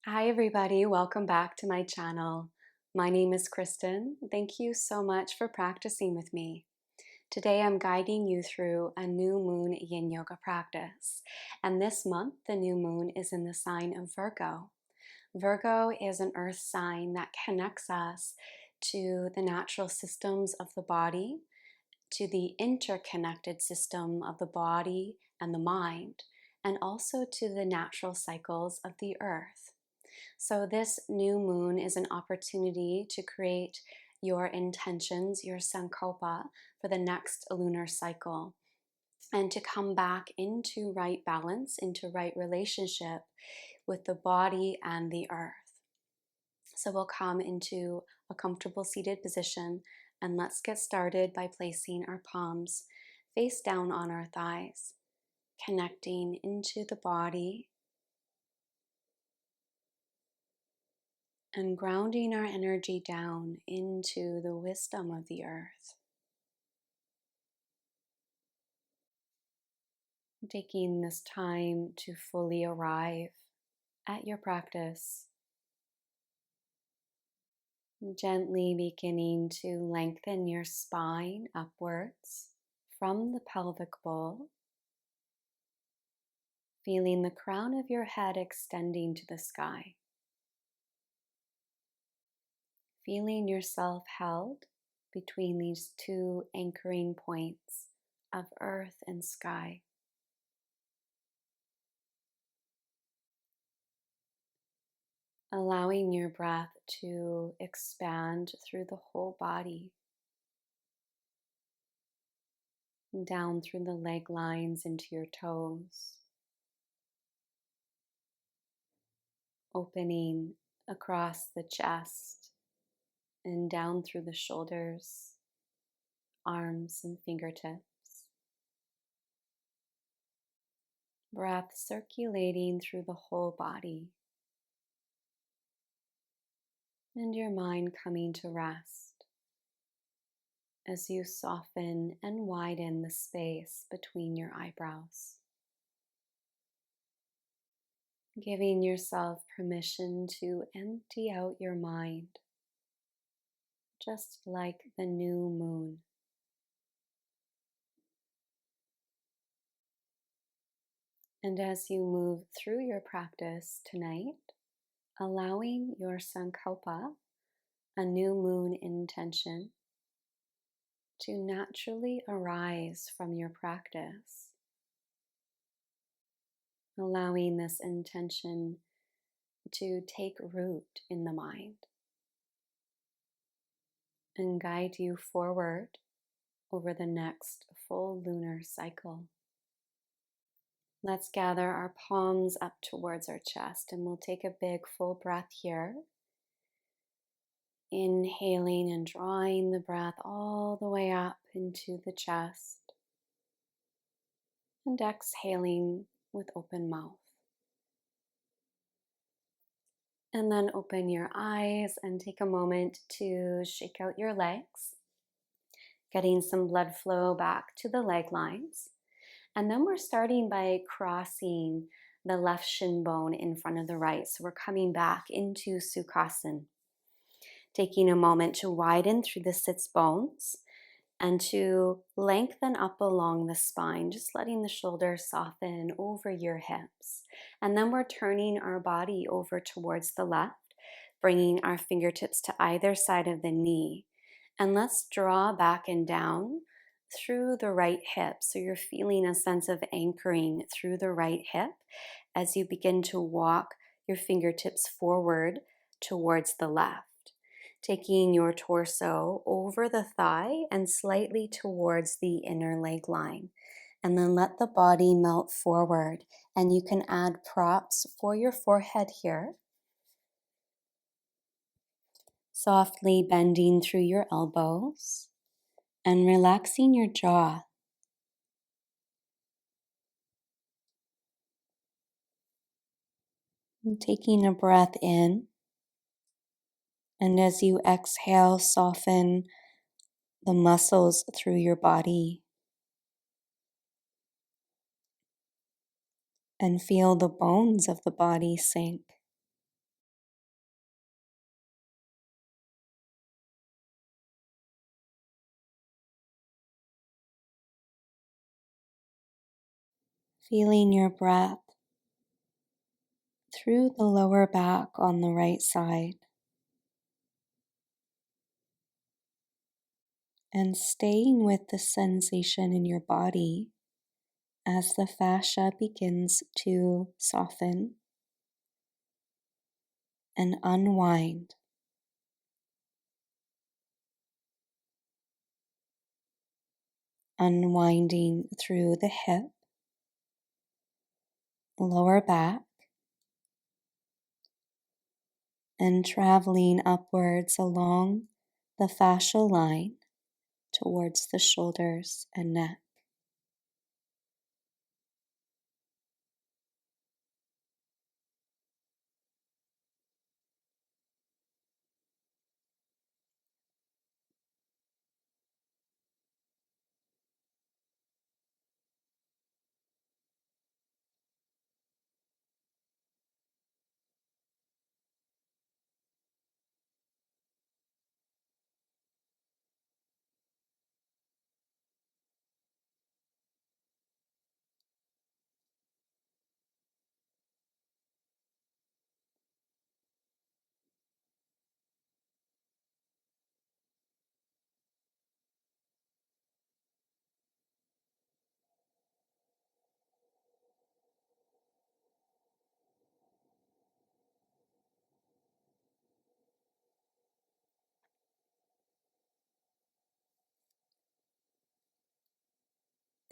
Hi everybody, welcome back to my channel. My name is Kristen. Thank you so much for practicing with me. Today I'm guiding you through a new moon yin yoga practice. And this month the new moon is in the sign of Virgo. Virgo is an earth sign that connects us to the natural systems of the body, to the interconnected system of the body and the mind, and also to the natural cycles of the earth. So this new moon is an opportunity to create your intentions, your sankalpa for the next lunar cycle, and to come back into right balance, into right relationship with the body and the earth. So we'll come into a comfortable seated position, and let's get started by placing our palms face down on our thighs, connecting into the body and grounding our energy down into the wisdom of the earth. Taking this time to fully arrive at your practice, gently beginning to lengthen your spine upwards from the pelvic bowl, feeling the crown of your head extending to the sky, feeling yourself held between these two anchoring points of earth and sky. Allowing your breath to expand through the whole body, down through the leg lines into your toes, opening across the chest and down through the shoulders, arms and fingertips. Breath circulating through the whole body, and your mind coming to rest as you soften and widen the space between your eyebrows. Giving yourself permission to empty out your mind, just like the new moon. And as you move through your practice tonight, allowing your sankalpa, a new moon intention, to naturally arise from your practice. Allowing this intention to take root in the mind and guide you forward over the next full lunar cycle. Let's gather our palms up towards our chest, and we'll take a big full breath here. Inhaling and drawing the breath all the way up into the chest, and exhaling with open mouth. And then open your eyes and take a moment to shake out your legs, getting some blood flow back to the leg lines. And then we're starting by crossing the left shin bone in front of the right. So we're coming back into Sukhasana, taking a moment to widen through the sits bones and to lengthen up along the spine, just letting the shoulders soften over your hips. And then we're turning our body over towards the left, bringing our fingertips to either side of the knee. And let's draw back and down through the right hip. So you're feeling a sense of anchoring through the right hip as you begin to walk your fingertips forward towards the left. Taking your torso over the thigh and slightly towards the inner leg line. And then let the body melt forward. And you can add props for your forehead here. Softly bending through your elbows and relaxing your jaw. And taking a breath in. And as you exhale, soften the muscles through your body. And feel the bones of the body sink. Feeling your breath through the lower back on the right side, and staying with the sensation in your body as the fascia begins to soften and unwind. Unwinding through the hip, lower back, and traveling upwards along the fascial line towards the shoulders and neck.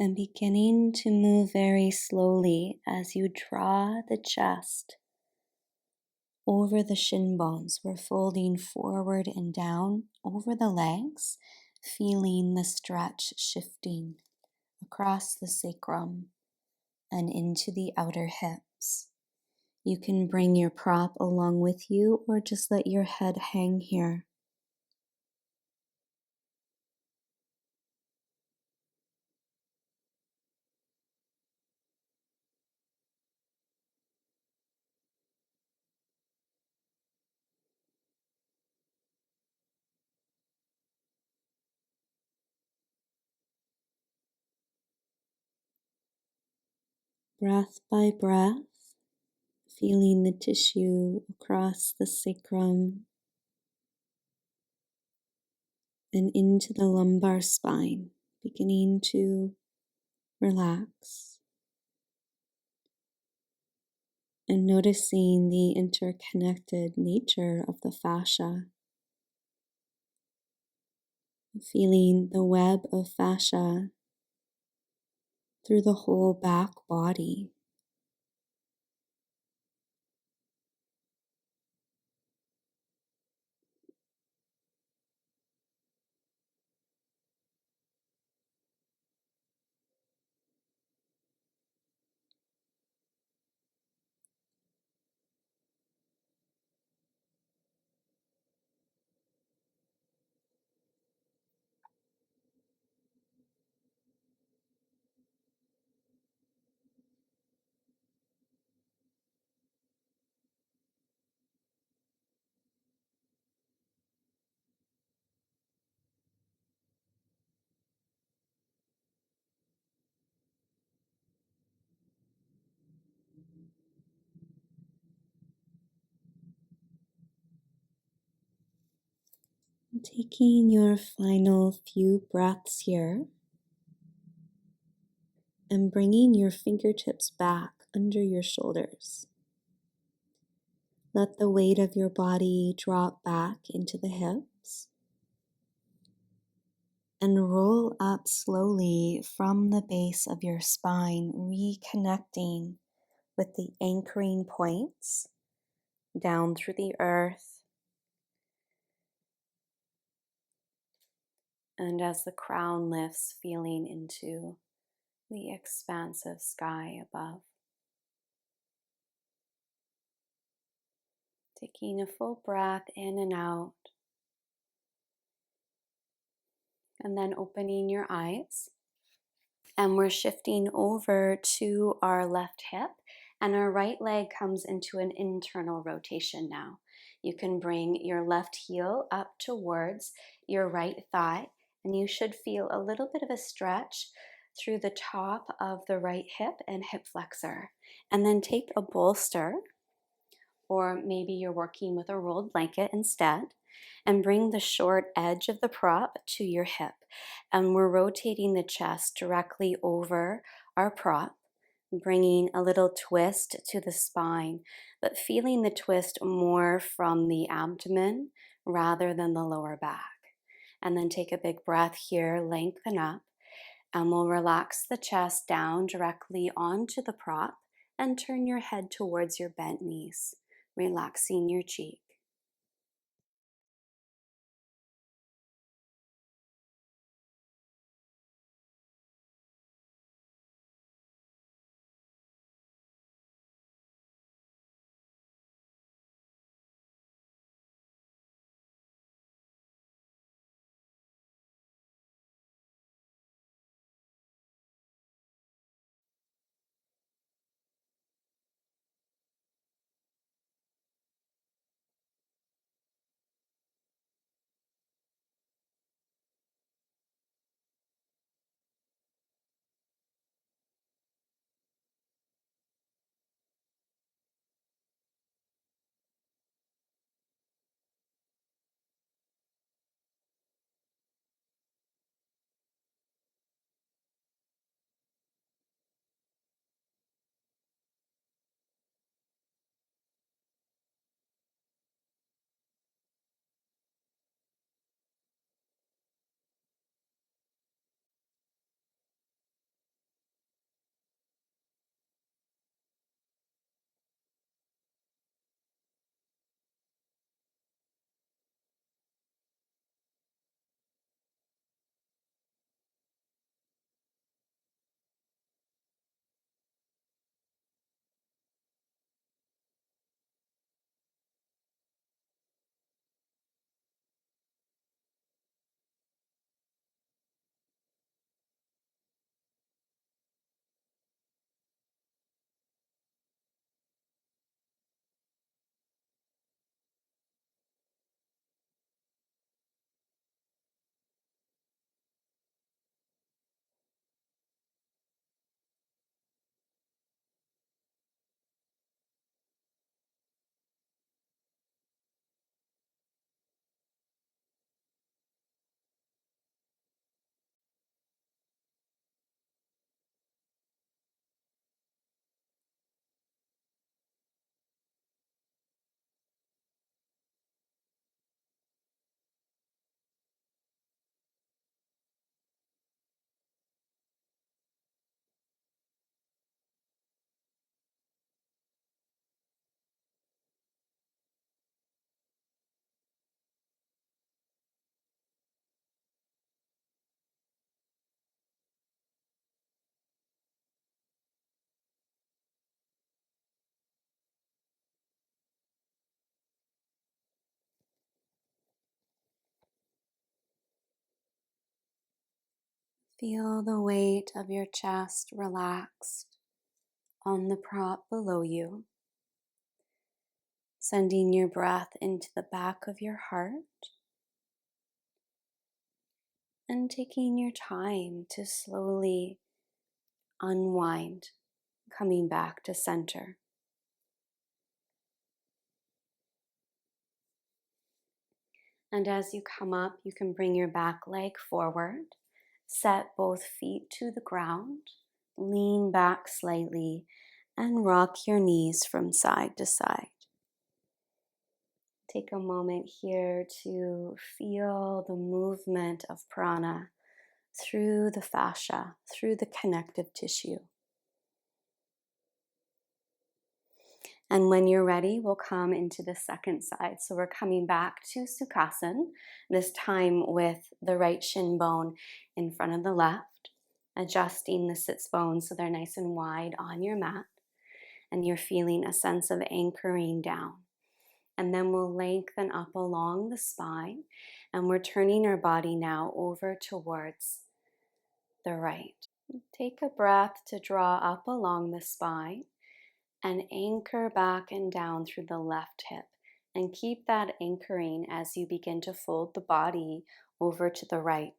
And beginning to move very slowly as you draw the chest over the shin bones. We're folding forward and down over the legs, feeling the stretch shifting across the sacrum and into the outer hips. You can bring your prop along with you or just let your head hang here. Breath by breath, feeling the tissue across the sacrum and into the lumbar spine, beginning to relax. And noticing the interconnected nature of the fascia. Feeling the web of fascia through the whole back body. Taking your final few breaths here and bringing your fingertips back under your shoulders. Let the weight of your body drop back into the hips and roll up slowly from the base of your spine, reconnecting with the anchoring points down through the earth. And as the crown lifts, feeling into the expansive sky above. Taking a full breath in and out. And then opening your eyes. And we're shifting over to our left hip. And our right leg comes into an internal rotation now. You can bring your left heel up towards your right thigh. And you should feel a little bit of a stretch through the top of the right hip and hip flexor. And then take a bolster, or maybe you're working with a rolled blanket instead, and bring the short edge of the prop to your hip. And we're rotating the chest directly over our prop, bringing a little twist to the spine, but feeling the twist more from the abdomen rather than the lower back. And then take a big breath here, lengthen up, and we'll relax the chest down directly onto the prop and turn your head towards your bent knees, relaxing your cheek. Feel the weight of your chest relaxed on the prop below you, sending your breath into the back of your heart and taking your time to slowly unwind, coming back to center. And as you come up, you can bring your back leg forward, set both feet to the ground, lean back slightly, and rock your knees from side to side. Take a moment here to feel the movement of prana through the fascia, through the connective tissue. And when you're ready, we'll come into the second side. So we're coming back to Sukhasana, this time with the right shin bone in front of the left, adjusting the sits bones so they're nice and wide on your mat. And you're feeling a sense of anchoring down. And then we'll lengthen up along the spine, and we're turning our body now over towards the right. Take a breath to draw up along the spine and anchor back and down through the left hip. And keep that anchoring as you begin to fold the body over to the right.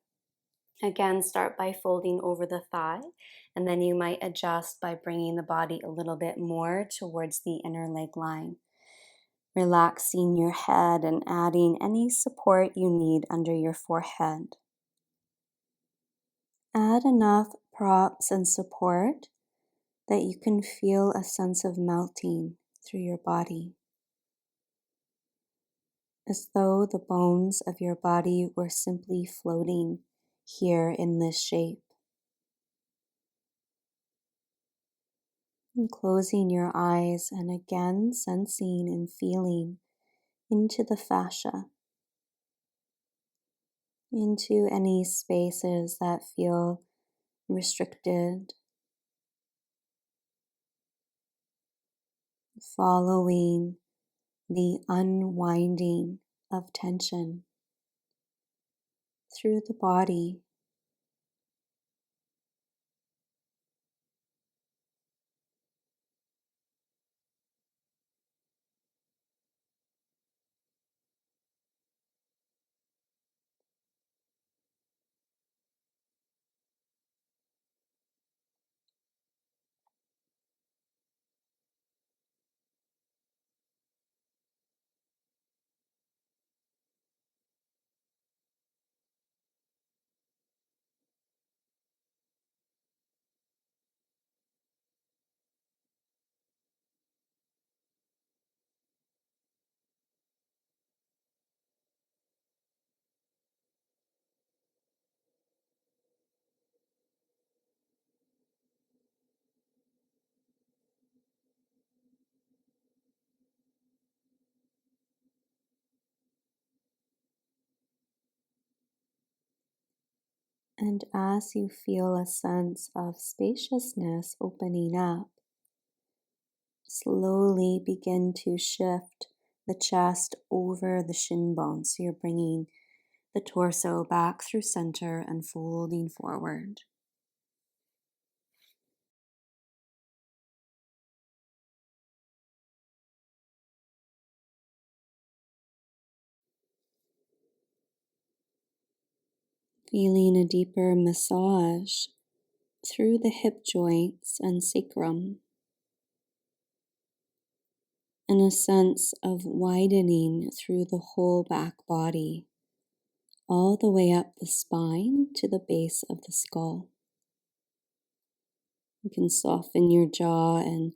Again, start by folding over the thigh, and then you might adjust by bringing the body a little bit more towards the inner leg line. Relaxing your head and adding any support you need under your forehead. Add enough props and support that you can feel a sense of melting through your body, as though the bones of your body were simply floating here in this shape. And closing your eyes and again sensing and feeling into the fascia, into any spaces that feel restricted, following the unwinding of tension through the body. And as you feel a sense of spaciousness opening up, slowly begin to shift the chest over the shin bones. So you're bringing the torso back through center and folding forward. Feeling a deeper massage through the hip joints and sacrum, and a sense of widening through the whole back body, all the way up the spine to the base of the skull. You can soften your jaw and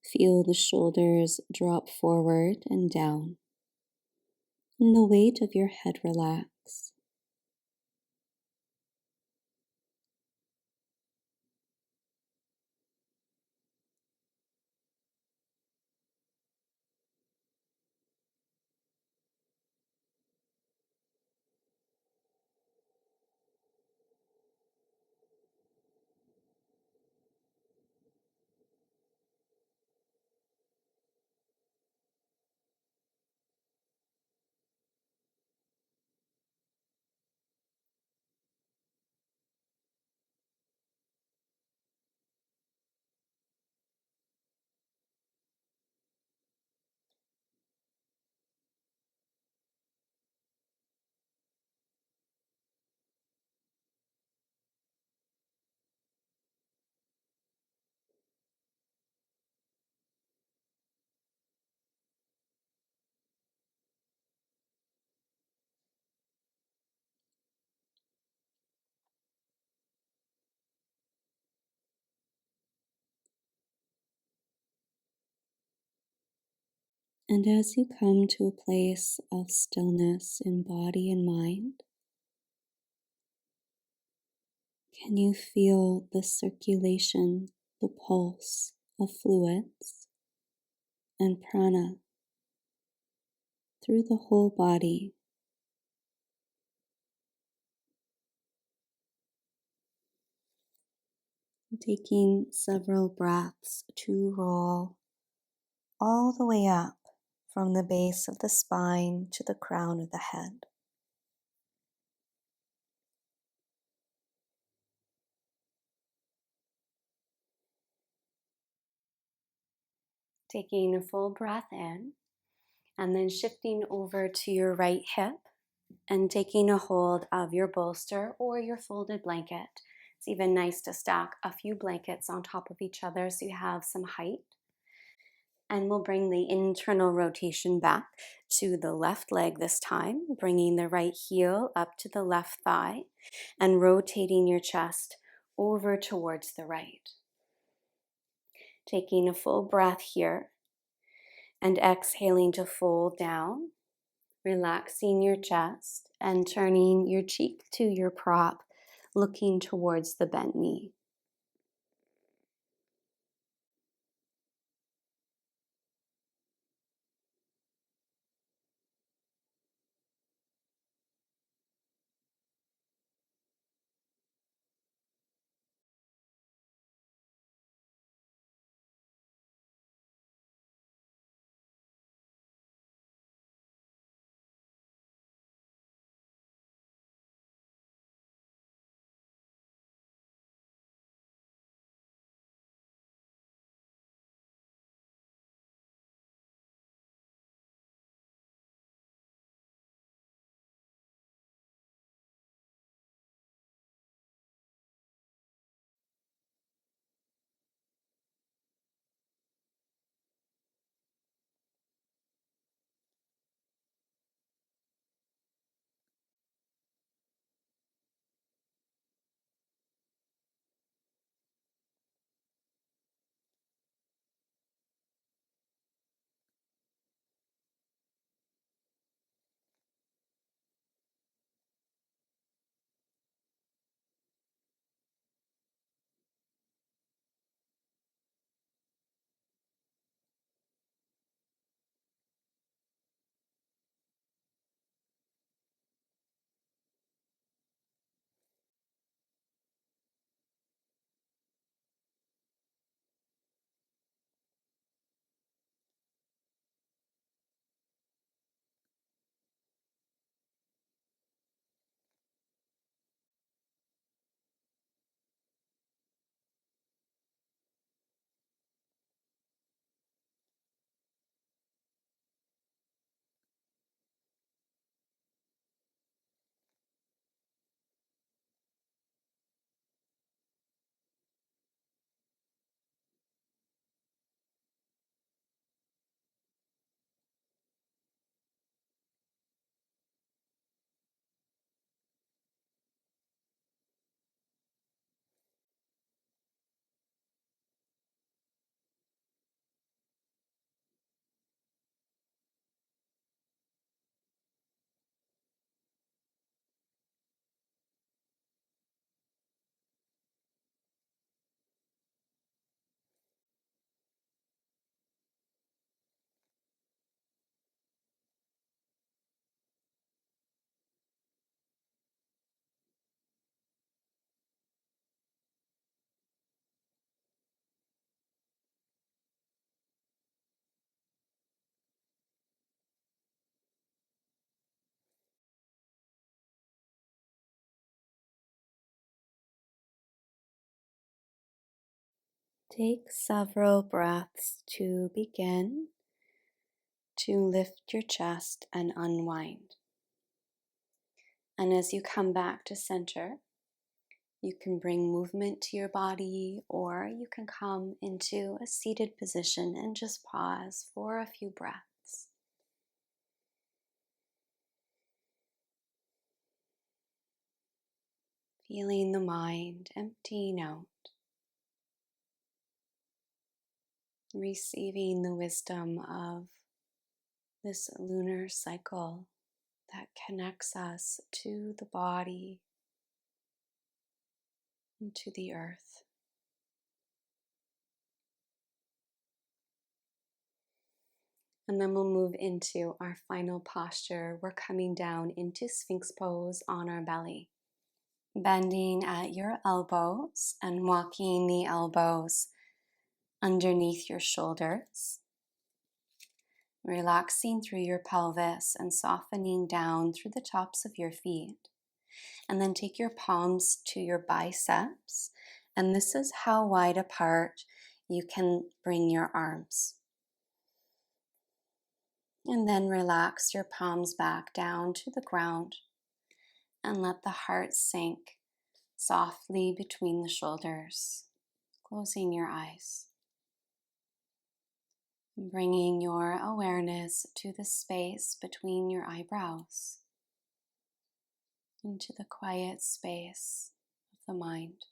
feel the shoulders drop forward and down, and the weight of your head relax. And as you come to a place of stillness in body and mind, can you feel the circulation, the pulse of fluids and prana through the whole body? Taking several breaths to roll all the way up from the base of the spine to the crown of the head. Taking a full breath in, and then shifting over to your right hip And taking a hold of your bolster or your folded blanket. It's even nice to stack a few blankets on top of each other so you have some height. And we'll bring the internal rotation back to the left leg this time, bringing the right heel up to the left thigh and rotating your chest over towards the right. Taking a full breath here and exhaling to fold down, relaxing your chest and turning your cheek to your prop, looking towards the bent knee. Take several breaths to begin to lift your chest and unwind. And as you come back to center, you can bring movement to your body, or you can come into a seated position and just pause for a few breaths. Feeling the mind emptying out, receiving the wisdom of this lunar cycle that connects us to the body and to the earth. And then we'll move into our final posture. We're coming down into Sphinx pose on our belly. Bending at your elbows and walking the elbows underneath your shoulders. Relaxing through your pelvis and softening down through the tops of your feet. And then take your palms to your biceps. And this is how wide apart you can bring your arms. And then relax your palms back down to the ground and let the heart sink softly between the shoulders, closing your eyes. Bringing your awareness to the space between your eyebrows, into the quiet space of the mind.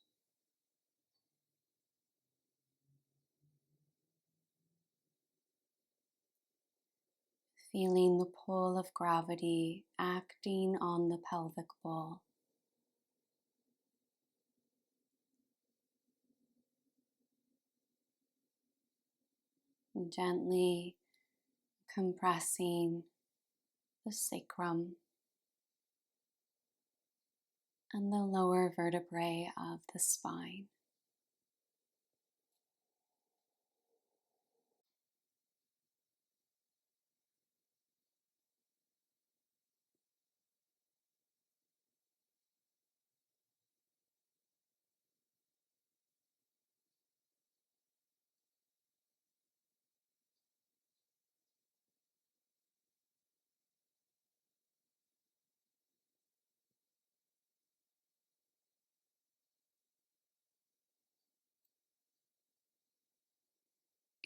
Feeling the pull of gravity acting on the pelvic bowl. And gently compressing the sacrum and the lower vertebrae of the spine.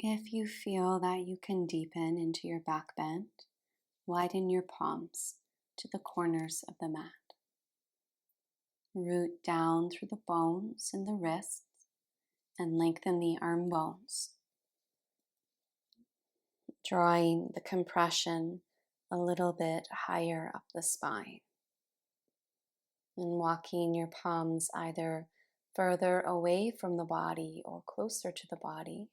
If you feel that you can deepen into your back bend, widen your palms to the corners of the mat. Root down through the bones in the wrists and lengthen the arm bones, drawing the compression a little bit higher up the spine and walking your palms either further away from the body or closer to the body,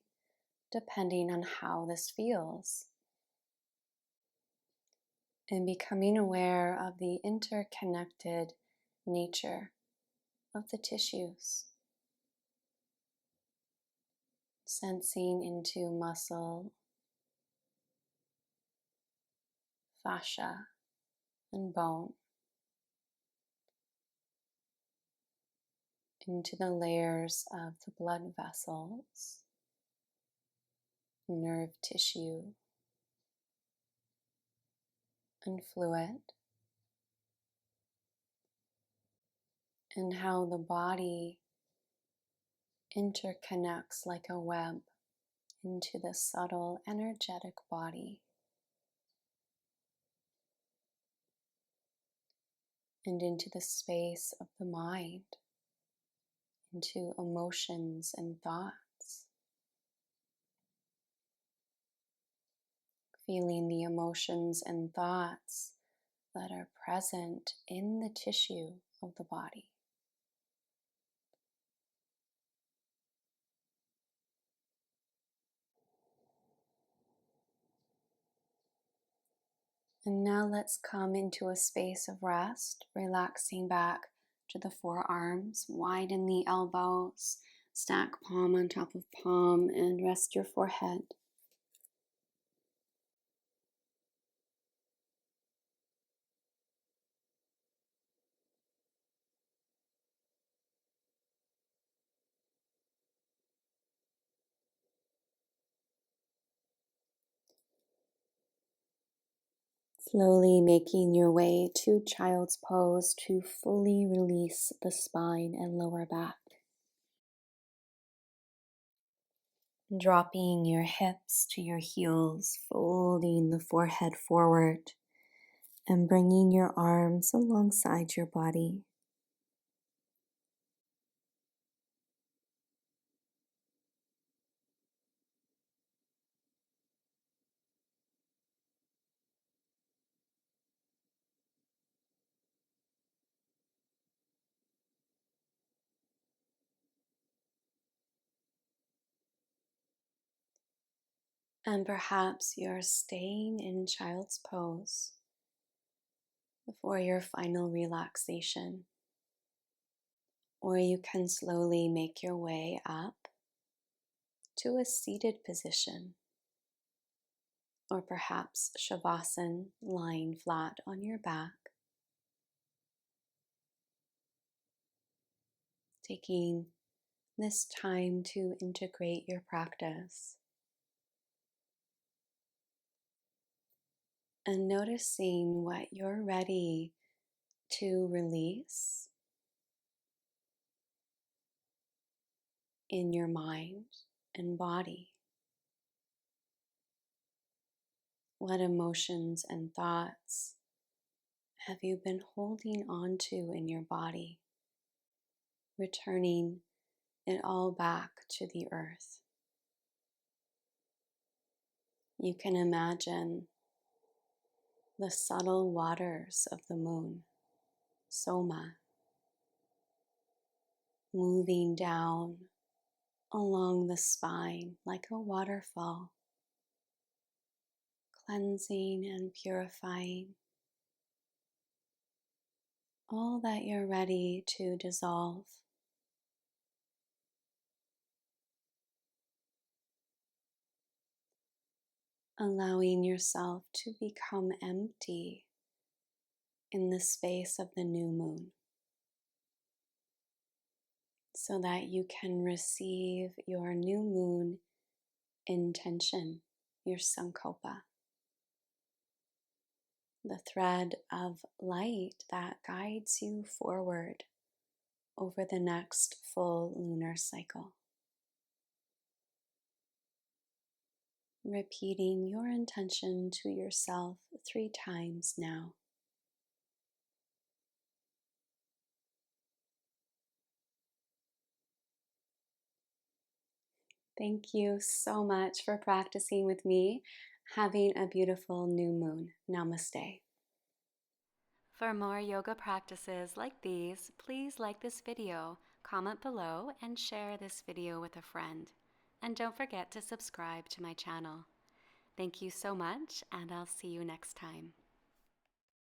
depending on how this feels. And becoming aware of the interconnected nature of the tissues. Sensing into muscle, fascia, and bone, into the layers of the blood vessels, nerve tissue, and fluid, and how the body interconnects like a web into the subtle energetic body and into the space of the mind, into emotions and thoughts. Feeling the emotions and thoughts that are present in the tissue of the body. And now let's come into a space of rest, relaxing back to the forearms, widen the elbows, stack palm on top of palm, and rest your forehead. Slowly making your way to child's pose to fully release the spine and lower back. Dropping your hips to your heels, folding the forehead forward, and bringing your arms alongside your body. And perhaps you're staying in child's pose for your final relaxation. Or you can slowly make your way up to a seated position. Or perhaps Shavasana, lying flat on your back. Taking this time to integrate your practice. and noticing what you're ready to release in your mind and body. What emotions and thoughts have you been holding on to in your body, returning it all back to the earth? You can imagine the subtle waters of the moon, Soma, moving down along the spine like a waterfall, cleansing and purifying all that you're ready to dissolve. Allowing yourself to become empty in the space of the new moon so that you can receive your new moon intention, your sankalpa, the thread of light that guides you forward over the next full lunar cycle. Repeating your intention to yourself 3 times now. Thank you so much for practicing with me. Having a beautiful new moon. Namaste. For more yoga practices like these, please like this video, comment below, and share this video with a friend. And don't forget to subscribe to my channel. Thank you so much, and I'll see you next time.